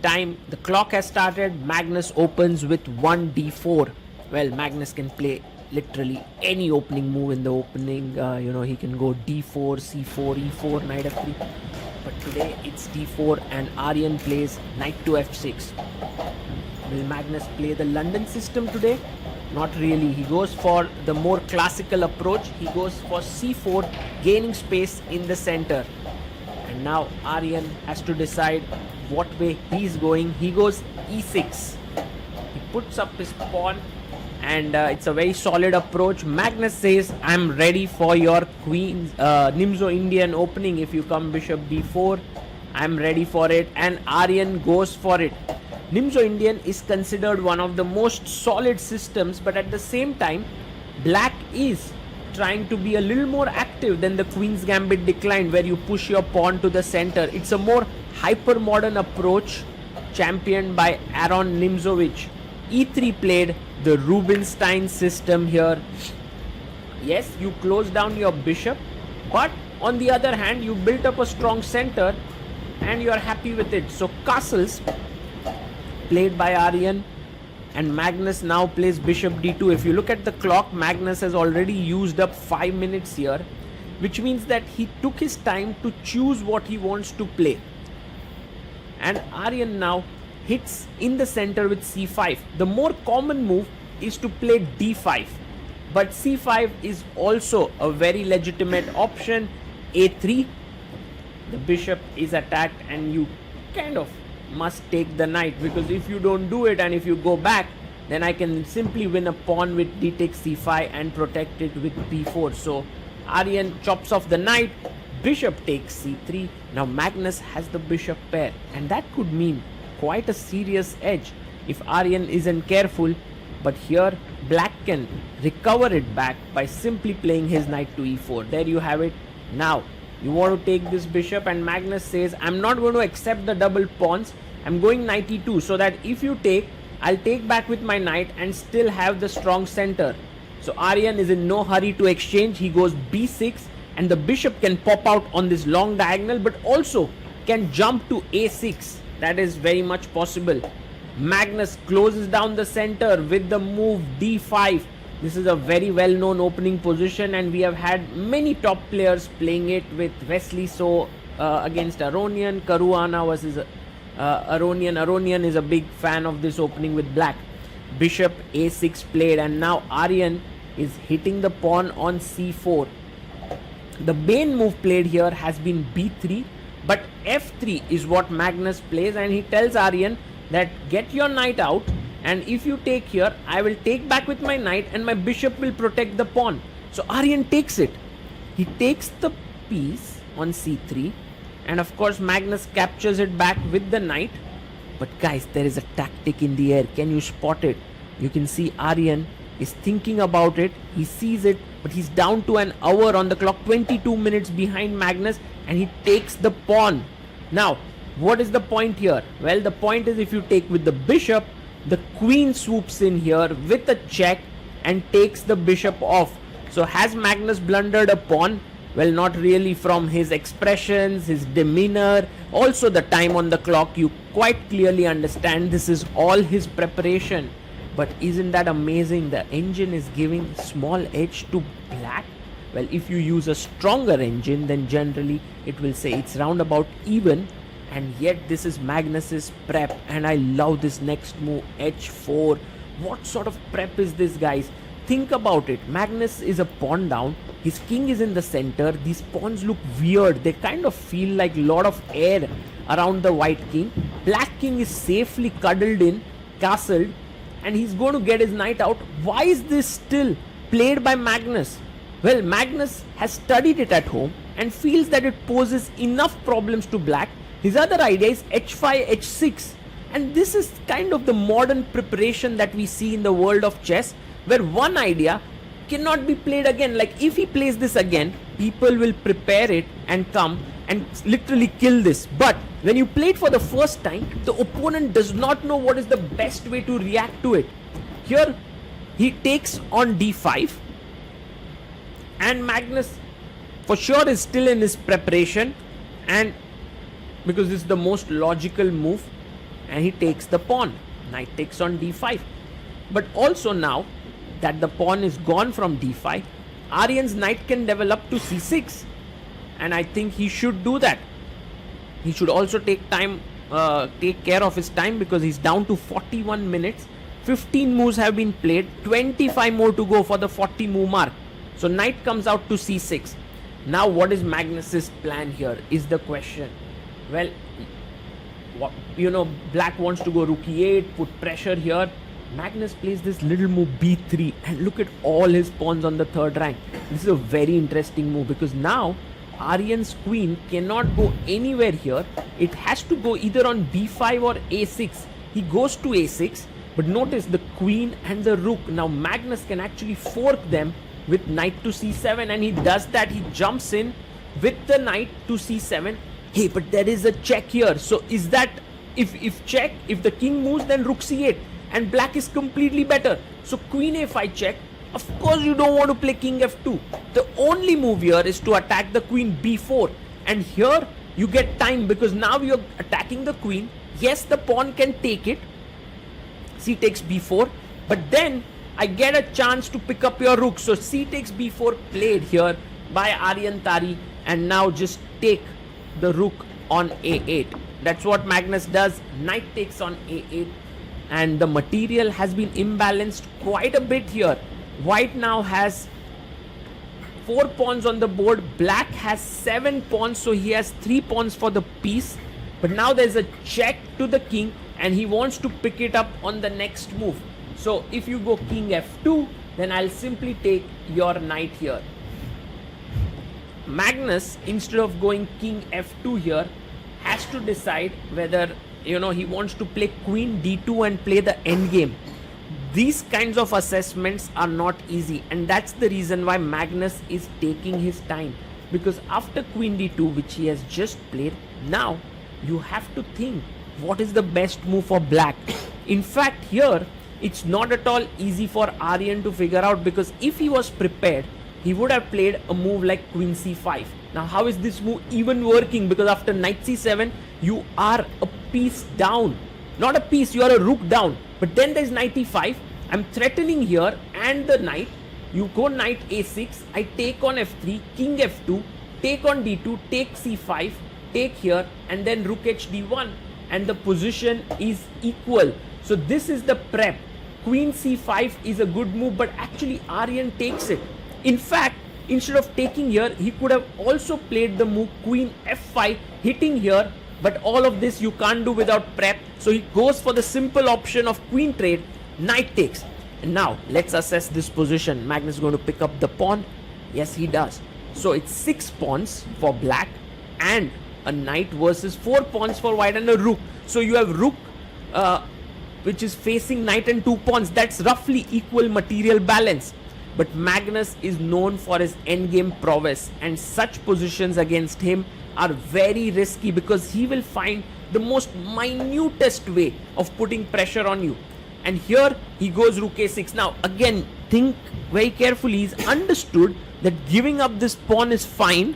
time, the clock has started. Magnus opens with 1 d4. Well, Magnus can play literally any opening move in the opening. He can go d4, c4, e4, knight f3. But today it's d4 and Aryan plays knight to f6. Will Magnus play the London system today? Not really. He goes for the more classical approach. He goes for c4, gaining space in the center. And now Aryan has to decide what way he's going. He goes e6. He puts up his pawn and it's a very solid approach. Magnus says, I'm ready for your Queen's Nimzo Indian opening. If you come bishop d4, I'm ready for it. And Aryan goes for it. Nimzo Indian is considered one of the most solid systems, but at the same time, black is trying to be a little more active than the Queen's Gambit decline, where you push your pawn to the center. It's a more hyper-modern approach championed by Aron Nimzowicz. e3 played the Rubinstein system here. Yes, you close down your bishop, but on the other hand, you built up a strong center and you are happy with it. So castles played by Aryan, and Magnus now plays bishop d2. If you look at the clock, Magnus has already used up 5 minutes here, which means that he took his time to choose what he wants to play. And Aryan now hits in the center with c5. The more common move is to play d5, but c5 is also a very legitimate option. a3, the bishop is attacked and you kind of must take the knight, because if you don't do it and if you go back, then I can simply win a pawn with d takes c5 and protect it with b4. So Aryan chops off the knight, bishop takes c3. Now Magnus has the bishop pair, and that could mean quite a serious edge if Aryan isn't careful. But here black can recover it back by simply playing his knight to e4. There you have it. Now you want to take this bishop, and Magnus says, I'm not going to accept the double pawns. I'm going knight e2, so that if you take, I'll take back with my knight and still have the strong center. So Aryan is in no hurry to exchange. He goes b6, and the bishop can pop out on this long diagonal, but also can jump to a6. That is very much possible. Magnus closes down the center with the move d5. This is a very well-known opening position, and we have had many top players playing it, with Wesley So against Aronian, Caruana versus Aronian. Aronian is a big fan of this opening with black. Bishop a6 played, and now Aryan is hitting the pawn on c4. The main move played here has been b3, but f3 is what Magnus plays, and he tells Aryan that get your knight out, and if you take here, I will take back with my knight and my bishop will protect the pawn. So Aryan takes it. He takes the piece on c3, and of course Magnus captures it back with the knight. But guys, there is a tactic in the air. Can you spot it? You can see Aryan is thinking about it. He sees it, but he's down to an hour on the clock, 22 minutes behind Magnus, and he takes the pawn. Now, what is the point here? Well, the point is, if you take with the bishop, the queen swoops in here with a check and takes the bishop off. So has Magnus blundered a pawn? Well, not really. From his expressions, his demeanor, also the time on the clock, you quite clearly understand this is all his preparation. But isn't that amazing? The engine is giving small edge to black. Well, if you use a stronger engine, then generally it will say it's roundabout even. And yet this is Magnus's prep, and I love this next move, h4. What sort of prep is this, guys? Think about it. Magnus is a pawn down. His king is in the center. These pawns look weird. They kind of feel like a lot of air around the white king. Black king is safely cuddled in, castled, and he's going to get his knight out. Why is this still played by Magnus? Well, Magnus has studied it at home and feels that it poses enough problems to black. His other idea is h5, h6. And this is kind of the modern preparation that we see in the world of chess, where one idea cannot be played again. Like if he plays this again, people will prepare it and come and literally kill this. But when you play it for the first time, the opponent does not know what is the best way to react to it. Here, he takes on d5. And Magnus for sure is still in his preparation, and because this is the most logical move, and he takes the pawn. Knight takes on d5. But also now that the pawn is gone from d5, Aryan's knight can develop to c6, and I think he should do that. He should also take care of his time, because he's down to 41 minutes. 15 moves have been played, 25 more to go for the 40 move mark. So knight comes out to c6. Now what is Magnus's plan here is the question. Well, black wants to go rook e8, put pressure here. Magnus plays this little move b3, and look at all his pawns on the third rank. This is a very interesting move, because now Aryan's queen cannot go anywhere here. It has to go either on b5 or a6. He goes to a6, but notice the queen and the rook. Now Magnus can actually fork them with knight to c7, and he does that. He jumps in with the knight to c7. Hey, but there is a check here. So is that, if check, if the king moves, then rook c8, and black is completely better. So queen a5 check. Of course you don't want to play king f2. The only move here is to attack the queen b4, and here you get time, because now you're attacking the queen. Yes, the pawn can take it, c takes b4, but then I get a chance to pick up your rook. So c takes b4 played here by Aryan Tari, and now just take the rook on a8. That's what Magnus does. Knight takes on a8, and the material has been imbalanced quite a bit here. White now has 4 pawns on the board. Black has 7 pawns, so he has 3 pawns for the piece. But now there's a check to the king, and he wants to pick it up on the next move. So if you go king f2, then I'll simply take your knight here. Magnus, instead of going king f2 here, has to decide whether he wants to play queen d2 and play the endgame. These kinds of assessments are not easy, and that's the reason why Magnus is taking his time, because after queen d2, which he has just played, now you have to think what is the best move for black. In fact, here it's not at all easy for Aryan to figure out, because if he was prepared, he would have played a move like queen c5. Now how is this move even working? Because after knight c7, you are a piece down. Not a piece, you are a rook down. But then there's knight e5. I'm threatening here, and the knight. You go knight a6, I take on f3, king f2, take on d2, take c5, take here, and then rook h d1, and the position is equal. So this is the prep. Queen c5 is a good move, but actually Aryan takes it. In fact, instead of taking here, he could have also played the move queen f5, hitting here, but all of this you can't do without prep. So he goes for the simple option of queen trade, knight takes. And now let's assess this position. Magnus is going to pick up the pawn. Yes, he does. So it's 6 pawns for black, and a knight versus 4 pawns for white, and a rook. So you have rook which is facing knight and 2 pawns. That's roughly equal material balance. But Magnus is known for his endgame prowess, and such positions against him are very risky, because he will find the most minutest way of putting pressure on you. And here he goes rook a6. Now again, think very carefully. He's understood that giving up this pawn is fine,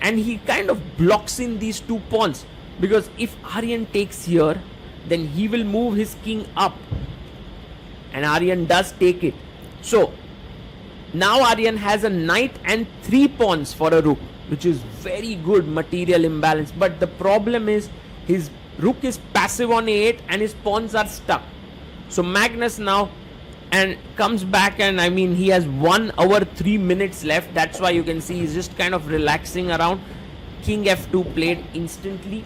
and he kind of blocks in these 2 pawns, because if Aryan takes here, then he will move his king up, and Aryan does take it. So now Aryan has a knight and 3 pawns for a rook, which is very good material imbalance. But the problem is his rook is passive on a8 and his pawns are stuck. So Magnus now comes back, and I mean, he has 1 hour 3 minutes left. That's why you can see he's just kind of relaxing around. King f2 played instantly,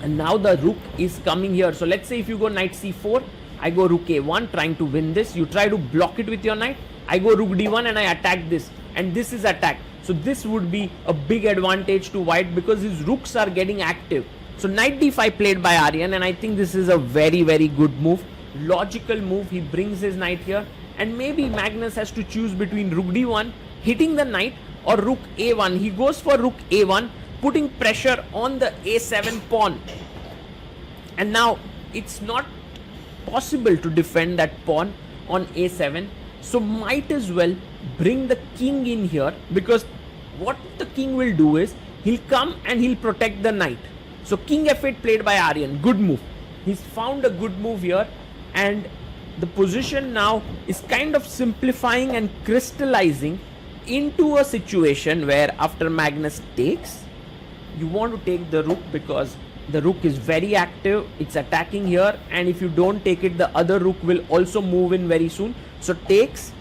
and now the rook is coming here. So let's say if you go knight c4, I go rook a1 trying to win this. You try to block it with your knight. I go rook d1 and I attack this, and this is attack. So this would be a big advantage to white, because his rooks are getting active. So knight d5 played by Aryan, and I think this is a very, very good move. Logical move. He brings his knight here, and maybe Magnus has to choose between rook d1, hitting the knight, or rook a1. He goes for rook a1, putting pressure on the a7 pawn. And now it's not possible to defend that pawn on a7. So might as well bring the king in here, because what the king will do is he'll come and he'll protect the knight. So king f8 played by Aryan, good move. He's found a good move here, and the position now is kind of simplifying and crystallizing into a situation where after Magnus takes, you want to take the rook because the rook is very active, it's attacking here, and if you don't take it, the other rook will also move in very soon. So takes,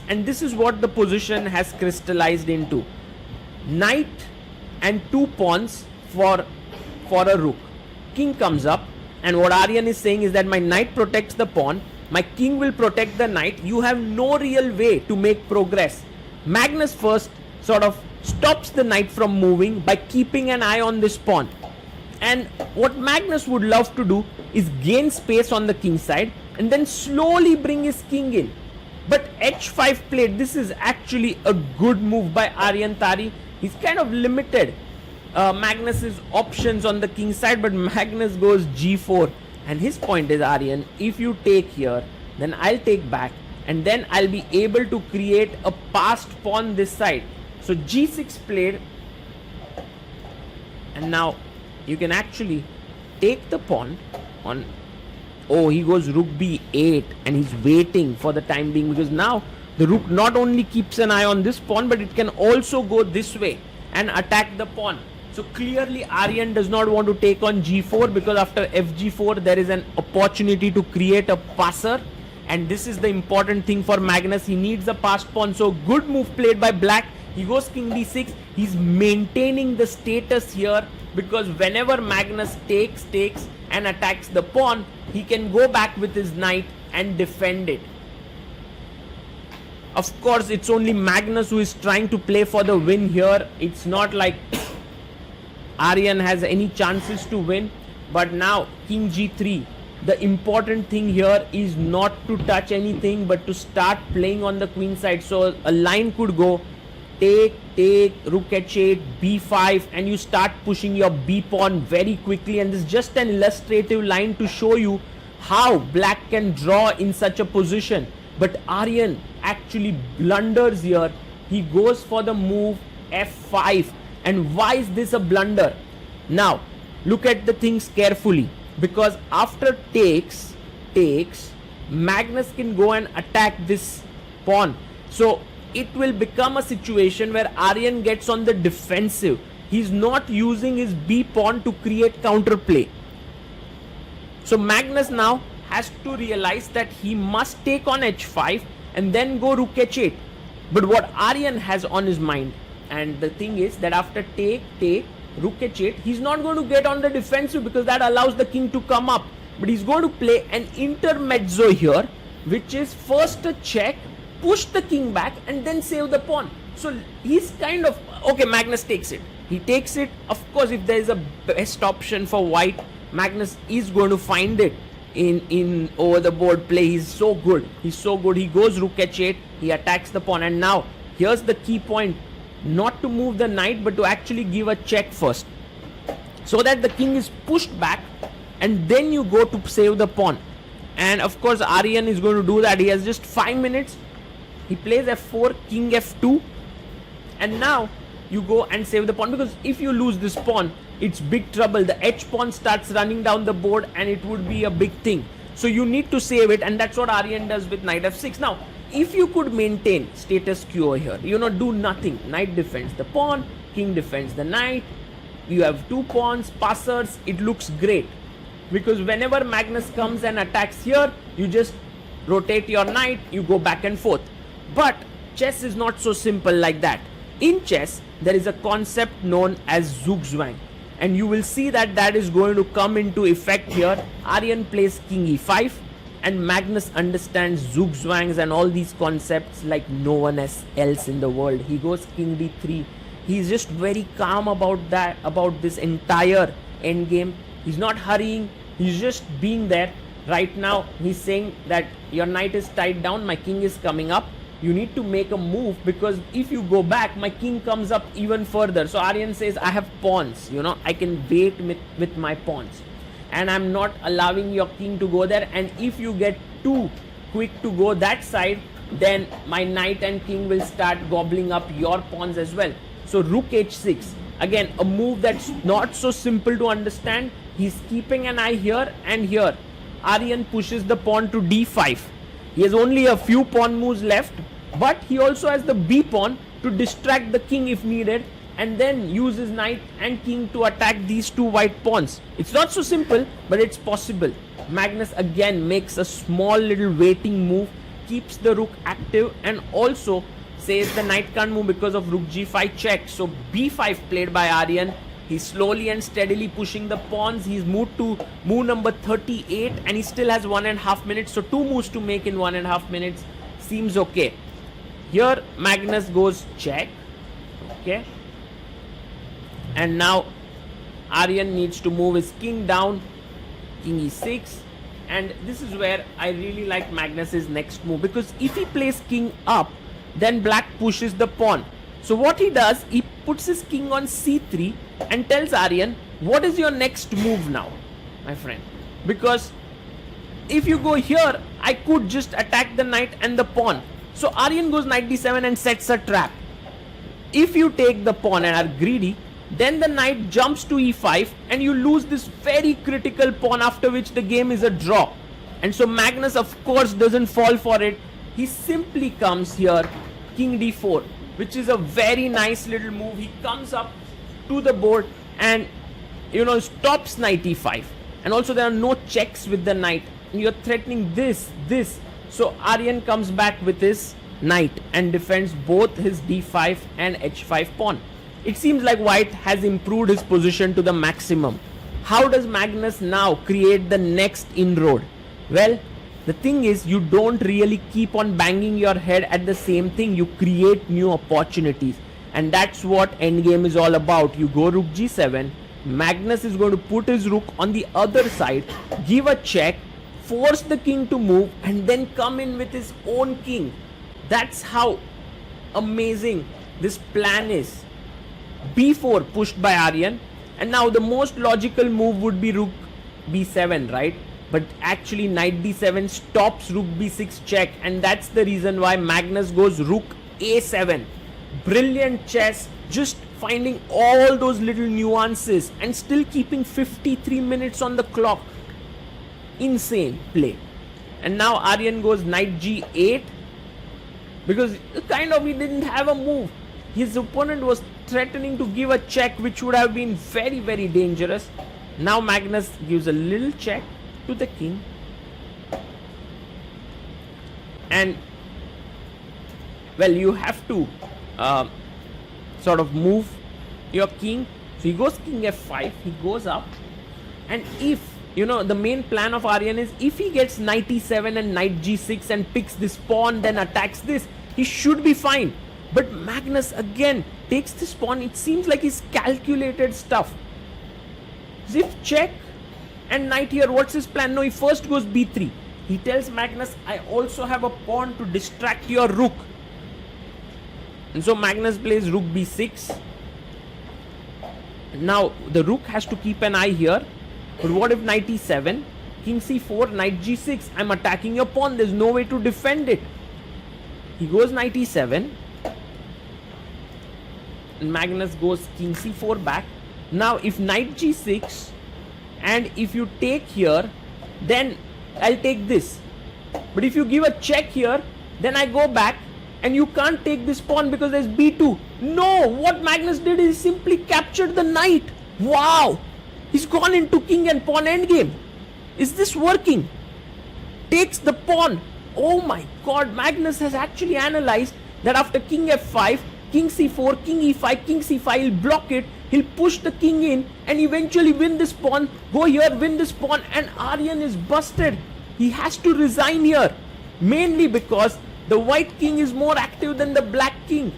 and this is what the position has crystallized into. Knight and 2 pawns for a rook. King comes up, and what Aryan is saying is that my knight protects the pawn, my king will protect the knight, you have no real way to make progress. Magnus first sort of stops the knight from moving by keeping an eye on this pawn. And what Magnus would love to do is gain space on the king side and then slowly bring his king in. But h5 played, this is actually a good move by Aryan Tari. He's kind of limited Magnus's options on the king side, but Magnus goes g4, and his point is, Aryan, if you take here, then I'll take back, and then I'll be able to create a passed pawn this side. So g6 played, and now you can actually take the pawn on. Oh, he goes rook b8, and he's waiting for the time being, because now the rook not only keeps an eye on this pawn, but it can also go this way and attack the pawn. So clearly Aryan does not want to take on g4, because after fg4 there is an opportunity to create a passer, and this is the important thing for Magnus. He needs a passed pawn. So good move played by black. He goes king d6. He's maintaining the status here, because whenever Magnus takes and attacks the pawn, he can go back with his knight and defend it. Of course, it's only Magnus who is trying to play for the win here. It's not like Aryan has any chances to win. But now king g3, the important thing here is not to touch anything, but to start playing on the queen side. So a line could go take, rook h8, b5, and you start pushing your b pawn very quickly. And this is just an illustrative line to show you how black can draw in such a position. But Aryan actually blunders here. He goes for the move f5. And why is this a blunder? Now look at the things carefully, because after takes, Magnus can go and attack this pawn. So it will become a situation where Aryan gets on the defensive. He's not using his b pawn to create counterplay. So Magnus now has to realize that he must take on h5 and then go rook h8. But what Aryan has on his mind, and the thing is that after take, rook h8, he's not going to get on the defensive, because that allows the king to come up. But he's going to play an intermezzo here, which is first a check, push the king back, and then save the pawn. So he's kind of, okay, Magnus takes it. He takes it. Of course, if there is a best option for white, Magnus is going to find it in over the board play. He's so good. He goes rook h8. He attacks the pawn. And now, here's the key point. Not to move the knight, but to actually give a check first, so that the king is pushed back, and then you go to save the pawn. And of course Aryan is going to do that. He has just 5 minutes. He plays f4, king f2, and now you go and save the pawn, because if you lose this pawn, it's big trouble. The h pawn starts running down the board, and it would be a big thing. So you need to save it, and that's what Aryan does with knight f6. Now if you could maintain status quo here, do nothing, knight defends the pawn, king defends the knight, you have 2 pawns, passers, it looks great. Because whenever Magnus comes and attacks here, you just rotate your knight, you go back and forth. But chess is not so simple like that. In chess, there is a concept known as Zugzwang, and you will see that is going to come into effect here. Aryan plays king e5, and Magnus understands Zugzwangs and all these concepts like no one else in the world. He goes king d3. He's just very calm about this entire endgame. He's not hurrying. He's just being there. Right now, he's saying that your knight is tied down. My king is coming up. You need to make a move, because if you go back, my king comes up even further. So Aryan says, I have pawns. I can wait with my pawns, and I'm not allowing your king to go there. And if you get too quick to go that side, then my knight and king will start gobbling up your pawns as well. So rook h6, again a move that's not so simple to understand, He's keeping an eye here and here. Aryan pushes the pawn to d5. He has only a few pawn moves left, but he also has the b pawn to distract the king if needed, and then use his knight and king to attack these two white pawns. It's not so simple, but it's possible. Magnus again makes a small little waiting move, keeps the rook active, and also says the knight can't move because of rook g5 check. So b5 played by Aryan. He's slowly and steadily pushing the pawns. He's moved to move number 38 and he still has 1.5 minutes. So 2 moves to make in 1.5 minutes seems okay. Here Magnus goes check. Okay. And now Aryan needs to move his king down. King e6. And this is where I really like Magnus's next move, because if he plays king up, then black pushes the pawn. So what he does, he puts his king on c3 and tells Aryan, what is your next move now, my friend? Because if you go here, I could just attack the knight and the pawn. So Aryan goes knight d7 and sets a trap. If you take the pawn and are greedy, then the knight jumps to e5 and you lose this very critical pawn, after which the game is a draw. And so Magnus of course doesn't fall for it. He simply comes here, king d4, which is a very nice little move. He comes up to the board and stops knight e5. And also there are no checks with the knight. And you're threatening this. So Aryan comes back with his knight and defends both his d5 and h5 pawn. It seems like white has improved his position to the maximum. How does Magnus now create the next inroad? Well, the thing is, you don't really keep on banging your head at the same thing. You create new opportunities. And that's what endgame is all about. You go rook g7. Magnus is going to put his rook on the other side, give a check, force the king to move, and then come in with his own king. That's how amazing this plan is. b4 pushed by Aryan, and now the most logical move would be rook b7, right? But actually knight d7 stops rook b6 check, and that's the reason why Magnus goes rook a7. Brilliant chess, just finding all those little nuances and still keeping 53 minutes on the clock. Insane play. And now Aryan goes knight g8, because he didn't have a move. His opponent was threatening to give a check, which would have been very, very dangerous. Now Magnus gives a little check to the king. And well, you have to sort of move your king. So he goes king f5, he goes up. And if, the main plan of Aryan is, if he gets knight e7 and knight g6 and picks this pawn, then attacks this, he should be fine. But Magnus again takes this pawn. It seems like he's calculated stuff. Zip check and knight here. What's his plan? No, he first goes b3. He tells Magnus, I also have a pawn to distract your rook. And so Magnus plays rook b6. Now the rook has to keep an eye here. But what if knight e7, king c4, knight g6? I'm attacking your pawn. There's no way to defend it. He goes knight e7. And Magnus goes king c4 back. Now if knight g6 and if you take here, then I'll take this. But if you give a check here, then I go back and you can't take this pawn because there's b2. No, what Magnus did is simply captured the knight. Wow, he's gone into king and pawn endgame. Is this working? Takes the pawn. Oh my god, Magnus has actually analyzed that after king f5, king c4, king e5, king c5, he'll block it, he'll push the king in and eventually win this pawn, go here, win this pawn, and Aryan is busted. He has to resign here, mainly because the white king is more active than the black king.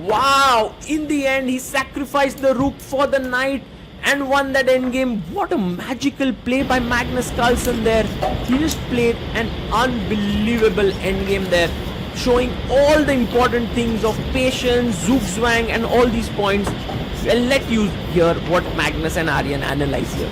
Wow, in the end he sacrificed the rook for the knight and won that endgame. What a magical play by Magnus Carlsen there. He just played an unbelievable endgame there, showing all the important things of patience, zugzwang and all these points. I'll let you hear what Magnus and Aryan analyze here.